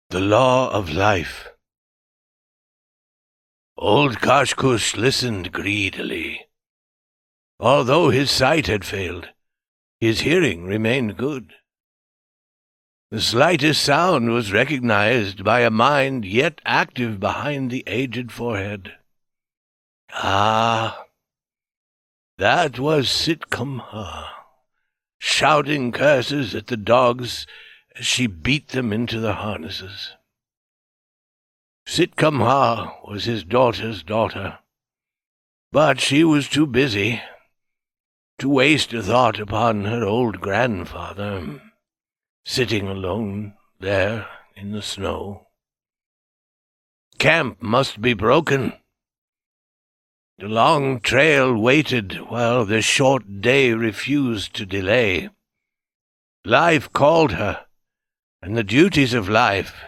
The Law of Life. Old Kaskus listened greedily. Although his sight had failed, his hearing remained good. The slightest sound was recognized by a mind yet active behind the aged forehead. Ah, that was Sitcomha, shouting curses at the dogs as she beat them into the harnesses. Sitcomha was his daughter's daughter, but she was too busy to waste a thought upon her old grandfather, sitting alone there in the snow. Camp must be broken. The long trail waited while the short day refused to delay. Life called her, and the duties of life,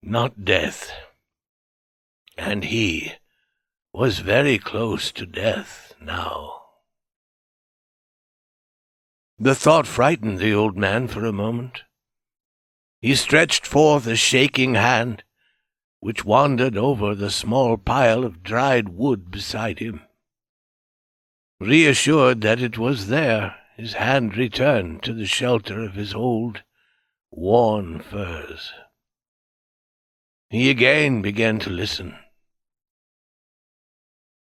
not death. And he was very close to death now. The thought frightened the old man for a moment. He stretched forth a shaking hand, which wandered over the small pile of dried wood beside him. Reassured that it was there, his hand returned to the shelter of his old, worn furs. He again began to listen.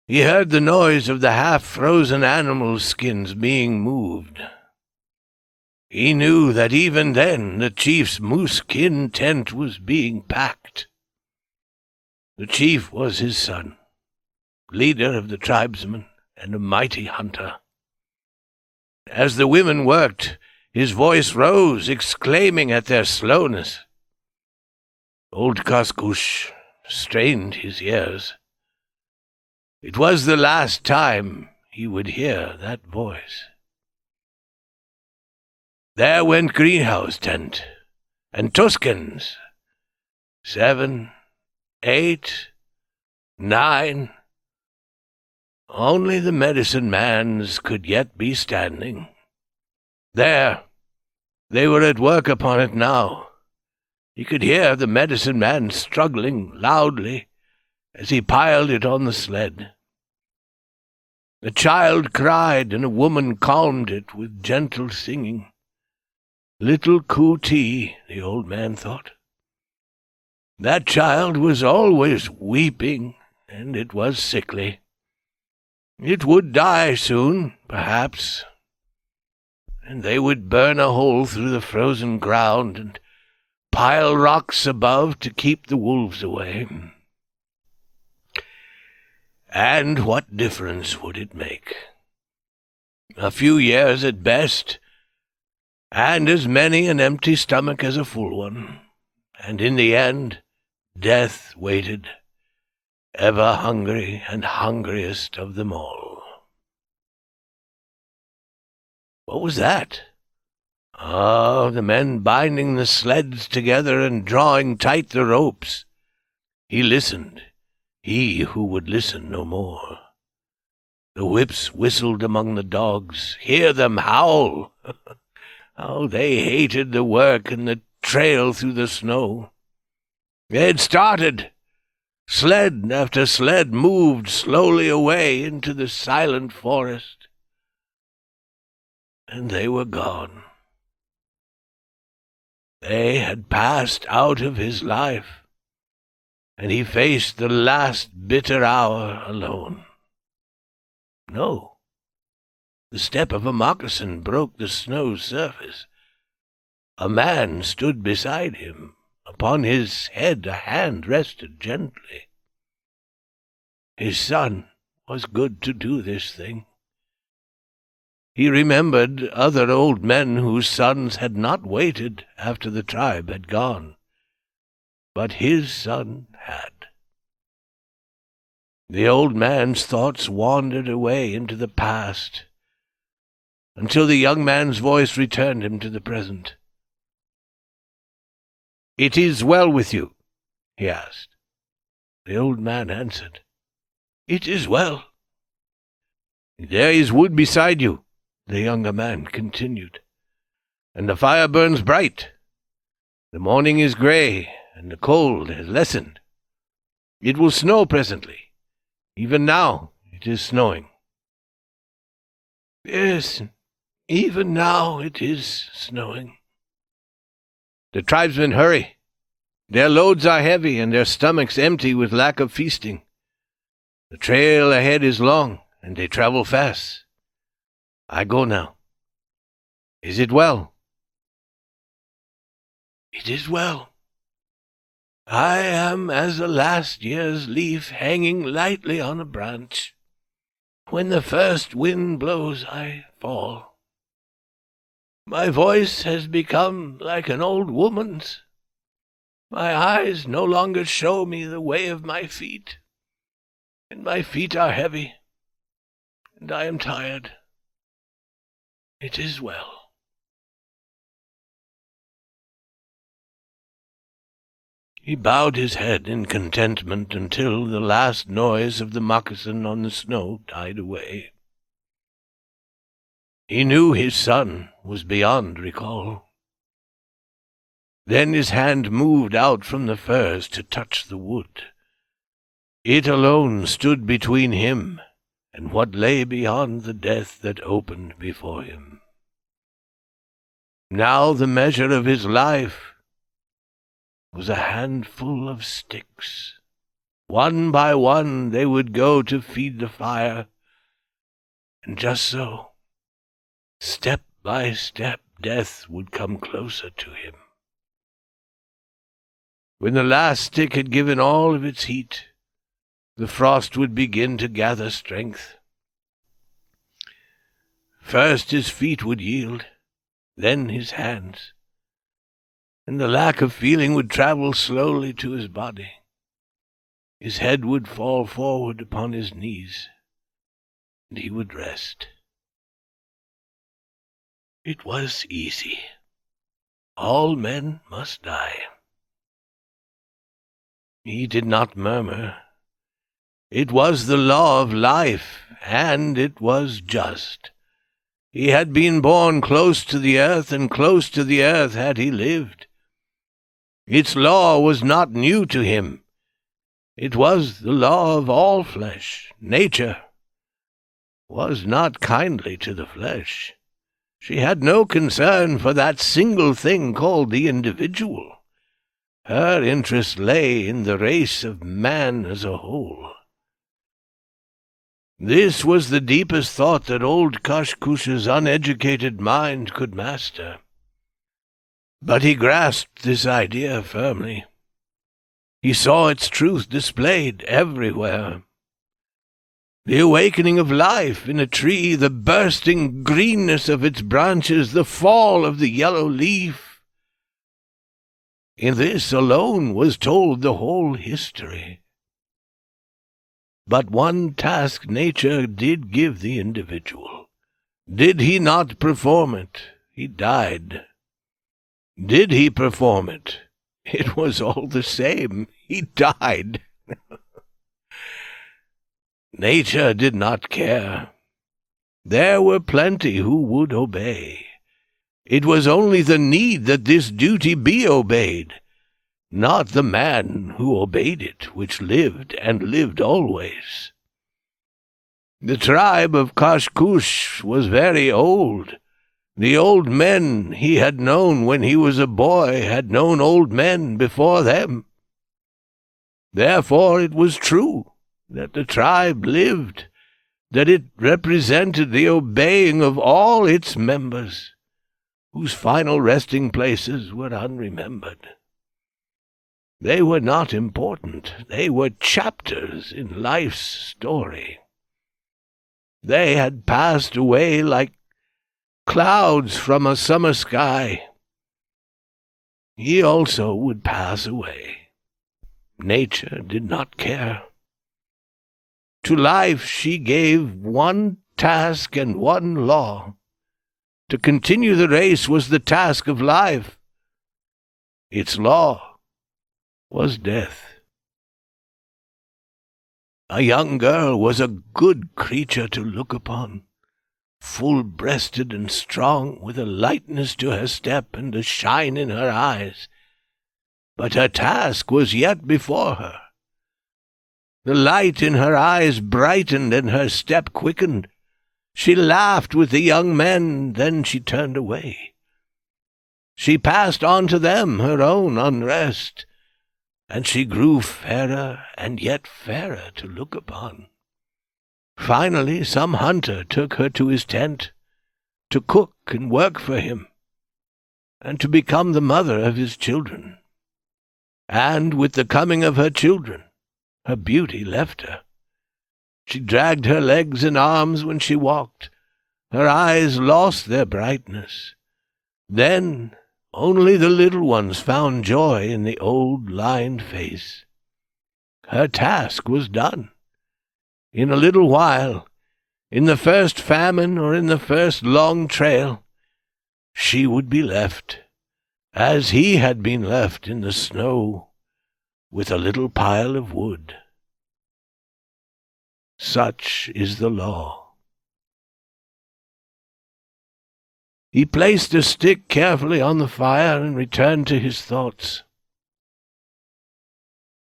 He heard the noise of the half-frozen animal skins being moved. He knew that even then the chief's moose-skin tent was being packed. The chief was his son, leader of the tribesmen and a mighty hunter. As the women worked, his voice rose, exclaiming at their slowness. Old Kaskus strained his ears. It was the last time he would hear that voice. There went Greenhouse tent, and Tuskens. 7, 8, 9. Only the medicine man's could yet be standing. There, they were at work upon it now. He could hear the medicine man struggling loudly as he piled it on the sled. A child cried, and a woman calmed it with gentle singing. Little Cootie, the old man thought. That child was always weeping, and it was sickly. It would die soon, perhaps, and they would burn a hole through the frozen ground and pile rocks above to keep the wolves away. And what difference would it make? A few years at best, and as many an empty stomach as a full one, and in the end death waited, ever hungry and hungriest of them all. What was that? Oh, the men binding the sleds together and drawing tight the ropes. He listened, he who would listen no more. The whips whistled among the dogs. Hear them howl! How they hated the work and the trail through the snow. They had started. Sled after sled moved slowly away into the silent forest. And they were gone. They had passed out of his life, and he faced the last bitter hour alone. No. The step of a moccasin broke the snow surface. A man stood beside him. Upon his head a hand rested gently. His son was good to do this thing. He remembered other old men whose sons had not waited after the tribe had gone, but his son had. The old man's thoughts wandered away into the past, until the young man's voice returned him to the present. "It is well with you?" he asked. The old man answered, "It is well." "There is wood beside you," the younger man continued, "and the fire burns bright. The morning is grey, and the cold has lessened. It will snow presently. Even now it is snowing. Yes, even now it is snowing. The tribesmen hurry. Their loads are heavy, and their stomachs empty with lack of feasting. The trail ahead is long, and they travel fast. I go now. Is it well? It is well. I am as a last year's leaf hanging lightly on a branch. When the first wind blows, I fall. My voice has become like an old woman's. My eyes no longer show me the way of my feet, and my feet are heavy, and I am tired. It is well. He bowed his head in contentment until the last noise of the moccasin on the snow died away. He knew his son was beyond recall. Then his hand moved out from the firs to touch the wood. It alone stood between him and what lay beyond the death that opened before him. Now the measure of his life was a handful of sticks. One by one they would go to feed the fire, and just so, step by step, death would come closer to him. When the last stick had given all of its heat, the frost would begin to gather strength. First his feet would yield, then his hands, and the lack of feeling would travel slowly to his body. His head would fall forward upon his knees, and he would rest. It was easy. All men must die. He did not murmur. It was the law of life, and it was just. He had been born close to the earth, and close to the earth had he lived. Its law was not new to him. It was the law of all flesh. Nature was not kindly to the flesh. She had no concern for that single thing called the individual. Her interest lay in the race of man as a whole. This was the deepest thought that old Kaskus's uneducated mind could master. But he grasped this idea firmly. He saw its truth displayed everywhere. The awakening of life in a tree, the bursting greenness of its branches, the fall of the yellow leaf. In this alone was told the whole history. But one task nature did give the individual. Did he not perform it, he died. Did he perform it? It was all the same. He died. Nature did not care. There were plenty who would obey. It was only the need that this duty be obeyed, not the man who obeyed it, which lived and lived always. The tribe of Kaskus was very old. The old men he had known when he was a boy had known old men before them. Therefore it was true that the tribe lived, that it represented the obeying of all its members, whose final resting places were unremembered. They were not important. They were chapters in life's story. They had passed away like clouds from a summer sky. He also would pass away. Nature did not care. To life she gave one task and one law. To continue the race was the task of life. Its law was death. A young girl was a good creature to look upon, full-breasted and strong, with a lightness to her step and a shine in her eyes. But her task was yet before her. The light in her eyes brightened and her step quickened. She laughed with the young men, then she turned away. She passed on to them her own unrest, and she grew fairer and yet fairer to look upon. Finally some hunter took her to his tent, to cook and work for him, and to become the mother of his children. And with the coming of her children, her beauty left her. She dragged her legs and arms when she walked. Her eyes lost their brightness. Then only the little ones found joy in the old lined face. Her task was done. In a little while, in the first famine or in the first long trail, she would be left, as he had been left in the snow, with a little pile of wood. Such is the law. He placed a stick carefully on the fire and returned to his thoughts.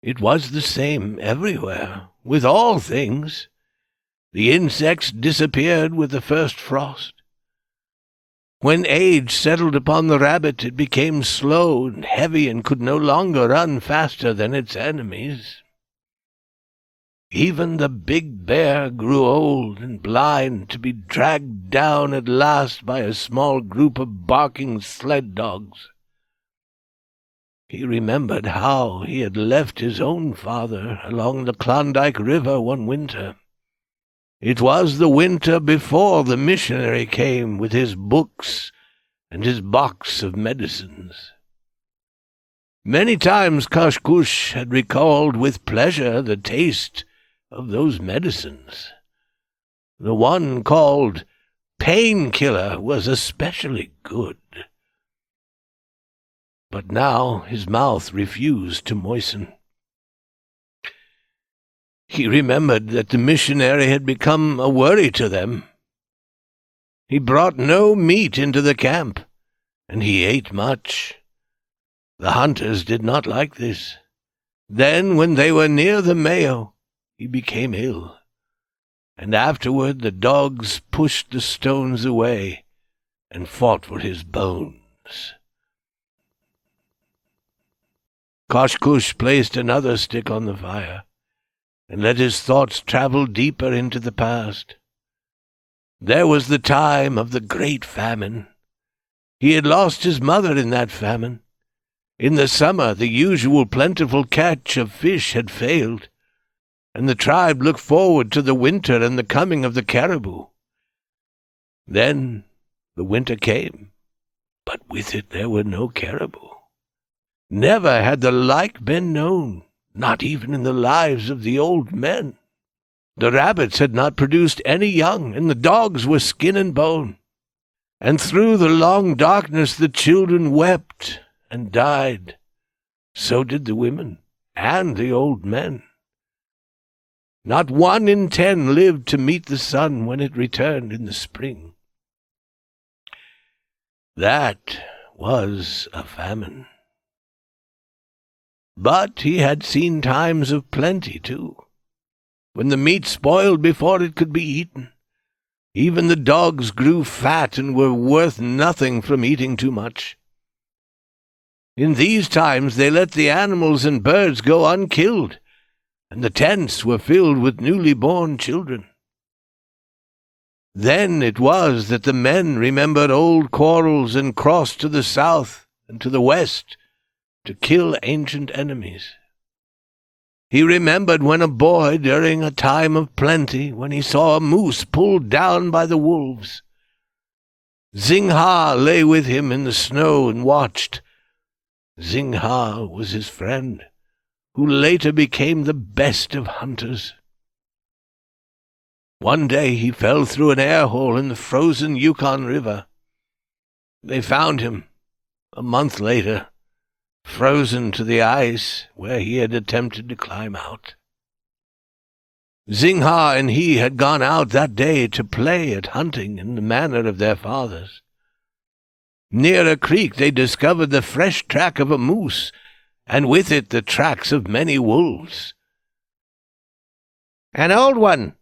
It was the same everywhere, with all things. The insects disappeared with the first frost. When age settled upon the rabbit, it became slow and heavy and could no longer run faster than its enemies. Even the big bear grew old and blind, to be dragged down at last by a small group of barking sled dogs. He remembered how he had left his own father along the Klondike River one winter. It was the winter before the missionary came with his books and his box of medicines. Many times Kaskus had recalled with pleasure the taste of those medicines. The one called painkiller was especially good. But now his mouth refused to moisten. He remembered that the missionary had become a worry to them. He brought no meat into the camp, and he ate much. The hunters did not like this. Then, when they were near the Mayo, he became ill, and afterward the dogs pushed the stones away and fought for his bones. Kaskus placed another stick on the fire, and let his thoughts travel deeper into the past. There was the time of the Great Famine. He had lost his mother in that famine. In the summer the usual plentiful catch of fish had failed, and the tribe looked forward to the winter and the coming of the caribou. Then the winter came, but with it there were no caribou. Never had the like been known, not even in the lives of the old men. The rabbits had not produced any young, and the dogs were skin and bone. And through the long darkness the children wept and died. So did the women and the old men. Not 1 in 10 lived to meet the sun when it returned in the spring. That was a famine. But he had seen times of plenty, too, when the meat spoiled before it could be eaten. Even the dogs grew fat and were worth nothing from eating too much. In these times they let the animals and birds go unkilled, and the tents were filled with newly born children. Then it was that the men remembered old quarrels and crossed to the south and to the west to kill ancient enemies. He remembered when a boy, during a time of plenty, when he saw a moose pulled down by the wolves. Zingha lay with him in the snow and watched. Zingha was his friend, who later became the best of hunters. One day he fell through an air hole in the frozen Yukon River. They found him, a month later, frozen to the ice where he had attempted to climb out. Zingha and he had gone out that day to play at hunting in the manner of their fathers. Near a creek they discovered the fresh track of a moose, and with it the tracks of many wolves. "An old one,"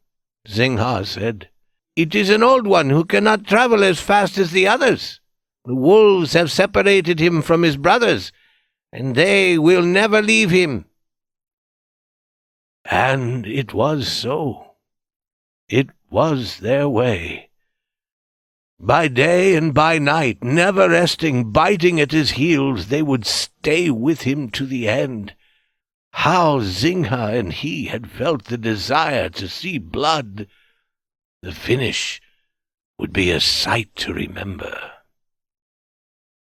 Zingha said. "It is an old one who cannot travel as fast as the others. The wolves have separated him from his brothers, and they will never leave him." And it was so. It was their way. By day and by night, never resting, biting at his heels, they would stay with him to the end. How Zingha and he had felt the desire to see blood! The finish would be a sight to remember.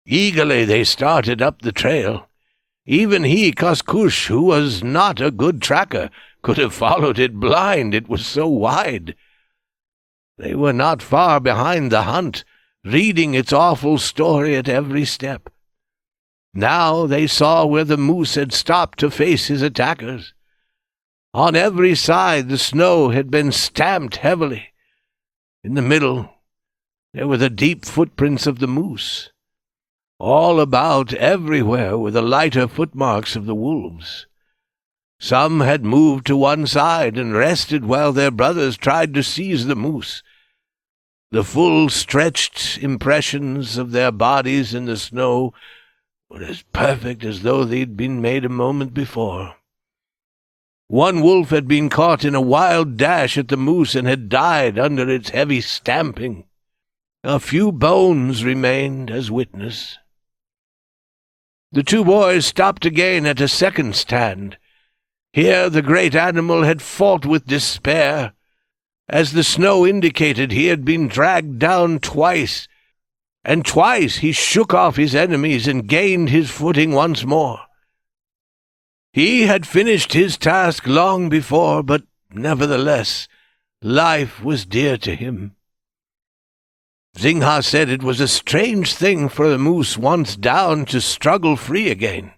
Eagerly they started up the trail. Even he, Kaskus, who was not a good tracker, could have followed it blind, it was so wide. They were not far behind the hunt, reading its awful story at every step. Now they saw where the moose had stopped to face his attackers. On every side the snow had been stamped heavily. In the middle there were the deep footprints of the moose. All about, everywhere, were the lighter footmarks of the wolves. Some had moved to one side and rested while their brothers tried to seize the moose. The full-stretched impressions of their bodies in the snow were as perfect as though they'd been made a moment before. One wolf had been caught in a wild dash at the moose and had died under its heavy stamping. A few bones remained as witness. The two boys stopped again at a second stand. Here the great animal had fought with despair. As the snow indicated, he had been dragged down twice, and twice he shook off his enemies and gained his footing once more. He had finished his task long before, but nevertheless life was dear to him. Zingha said it was a strange thing for a moose once down to struggle free again,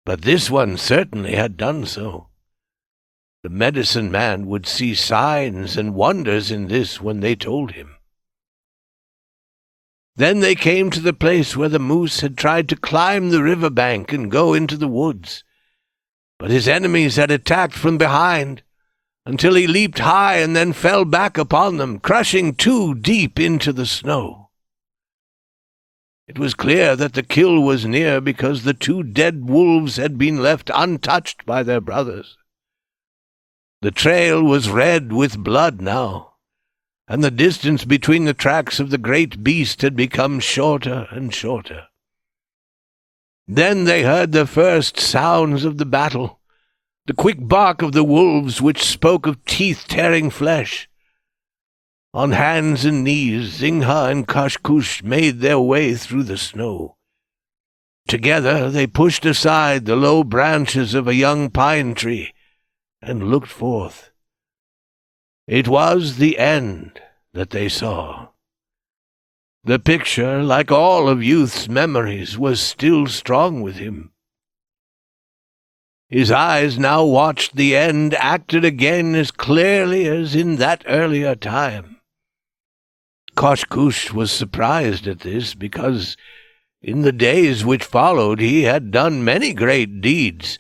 but this one certainly had done so. The medicine man would see signs and wonders in this when they told him. Then they came to the place where the moose had tried to climb the river bank and go into the woods, but his enemies had attacked from behind, until he leaped high and then fell back upon them, crushing too deep into the snow. It was clear that the kill was near because the two dead wolves had been left untouched by their brothers. The trail was red with blood now, and the distance between the tracks of the great beast had become shorter and shorter. Then they heard the first sounds of the battle, the quick bark of the wolves which spoke of teeth-tearing flesh. On hands and knees, Zingha and Kaskus made their way through the snow. Together they pushed aside the low branches of a young pine tree and looked forth. It was the end that they saw. The picture, like all of youth's memories, was still strong with him. His eyes now watched the end acted again as clearly as in that earlier time. Kaskus was surprised at this, because in the days which followed he had done many great deeds.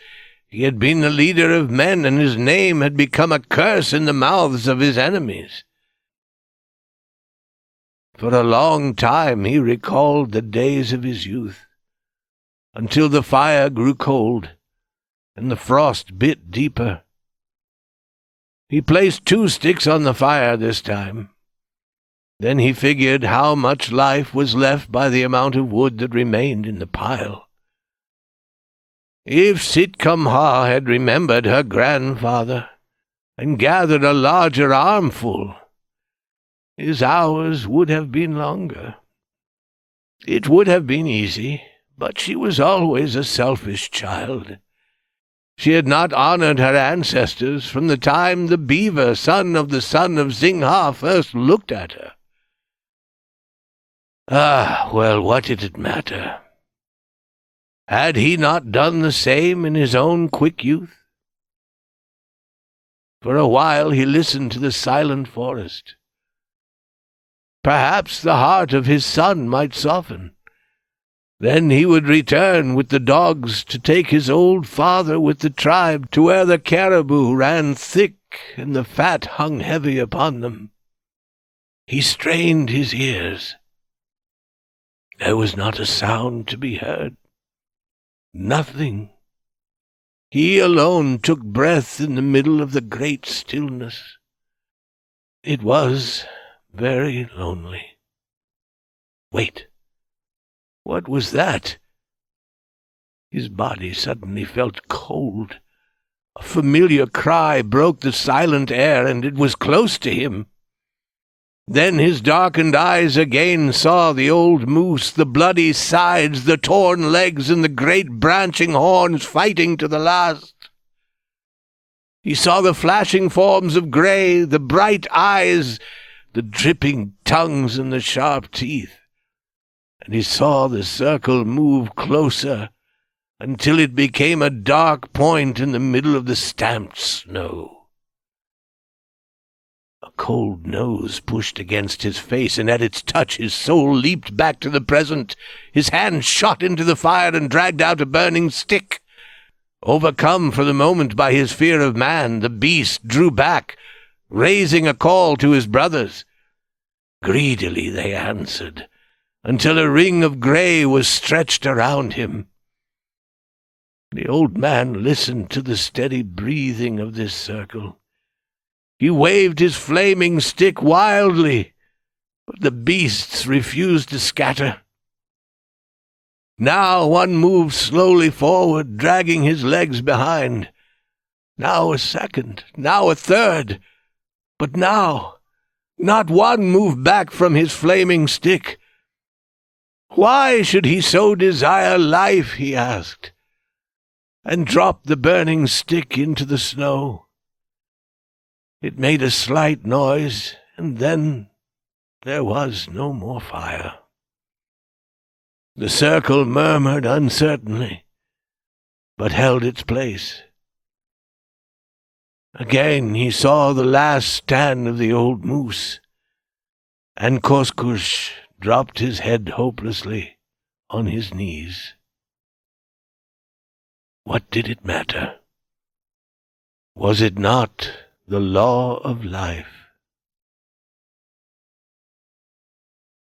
He had been the leader of men, and his name had become a curse in the mouths of his enemies. For a long time he recalled the days of his youth, until the fire grew cold and the frost bit deeper. He placed 2 sticks on the fire this time. Then he figured how much life was left by the amount of wood that remained in the pile. If Sitkamha had remembered her grandfather and gathered a larger armful, his hours would have been longer. It would have been easy, but she was always a selfish child. She had not honored her ancestors from the time the beaver, son of Zingha, first looked at her. Ah, well, what did it matter? Had he not done the same in his own quick youth? For a while he listened to the silent forest. Perhaps the heart of his son might soften. Then he would return with the dogs to take his old father with the tribe to where the caribou ran thick and the fat hung heavy upon them. He strained his ears. There was not a sound to be heard. Nothing. He alone took breath in the middle of the great stillness. It was very lonely. Wait. What was that? His body suddenly felt cold. A familiar cry broke the silent air, and it was close to him. Then his darkened eyes again saw the old moose, the bloody sides, the torn legs, and the great branching horns fighting to the last. He saw the flashing forms of Grey, the bright eyes, the dripping tongues, and the sharp teeth. And he saw the circle move closer until it became a dark point in the middle of the stamped snow. A cold nose pushed against his face, and at its touch his soul leaped back to the present. His hand shot into the fire and dragged out a burning stick. Overcome for the moment by his fear of man, the beast drew back, raising a call to his brothers. Greedily they answered, until a ring of grey was stretched around him. The old man listened to the steady breathing of this circle. He waved his flaming stick wildly, but the beasts refused to scatter. Now one moved slowly forward, dragging his legs behind. Now a second, now a third. But now not one moved back from his flaming stick. Why should he so desire life, he asked, and dropped the burning stick into the snow. It made a slight noise, and then there was no more fire. The circle murmured uncertainly, but held its place. Again he saw the last stand of the old moose, and Kaskus dropped his head hopelessly on his knees. What did it matter? Was it not the law of life?